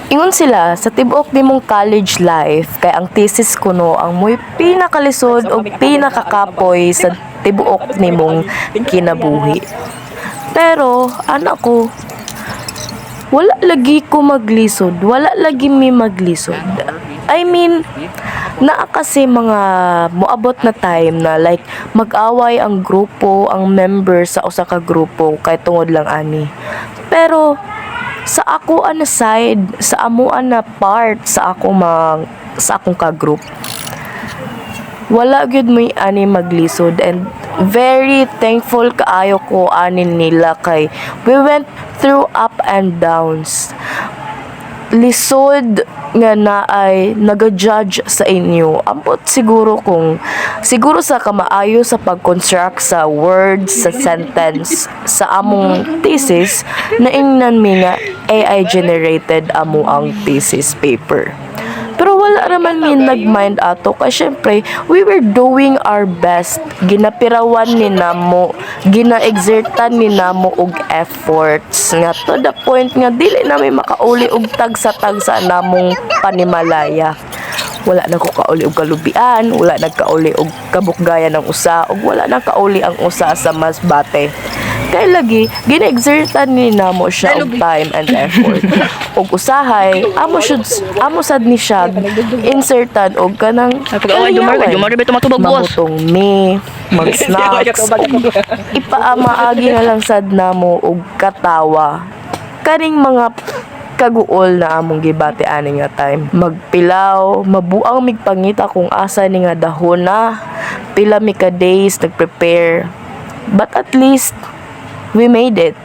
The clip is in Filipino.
Ingon sila sa tibuok nimong college life kay ang thesis kuno ang muy pinakalisod o pinakakapoy sa tibuok nimong kinabuhi. Pero anak ko, wala lagi ko maglisod, wala lagi mi maglisod. I mean, naa kasi mga moabot na time na like mag-away ang grupo, ang member sa usa ka grupo kay tungod lang ani. Pero sa ako na side, sa amuan na part sa akong ka group, wala gyud may ani maglisod, and very thankful kaayo ko anin nila kay we went through up and downs. Lisod nga na ay naga-judge sa inyo. Ambot siguro sa kamaayo sa pag-construct sa words, sa sentence, sa among thesis, naingnan mi nga AI generated amo ang thesis paper. Pero wala raman mi nag-mind ato kay syempre we were doing our best. Ginapirawan ni namo, gina-exertan ni namo og efforts nga to the point nga dili na may makauli og tagsa-tagsa namong panimalaya. Wala na ko kauli og kalubian, wala na kauli og kabukgayan ng usa, ug wala na kauli ang usa sa masbate. Kay lagi gina-exertan ni namo siya og time and effort. Og usahay amo sad ni siya insertan og kanang Pag-away dumar beto matubag buwas. mangutong me, mag-snacks, ipaamaagi na lang sad namo og katawa. Kaning mga kaguol na among gibati ani nga time. Magpilaw, mabuang migpangita kung asa ni nga dahon na. Pila mi ka days nag-prepare. But at least we made it.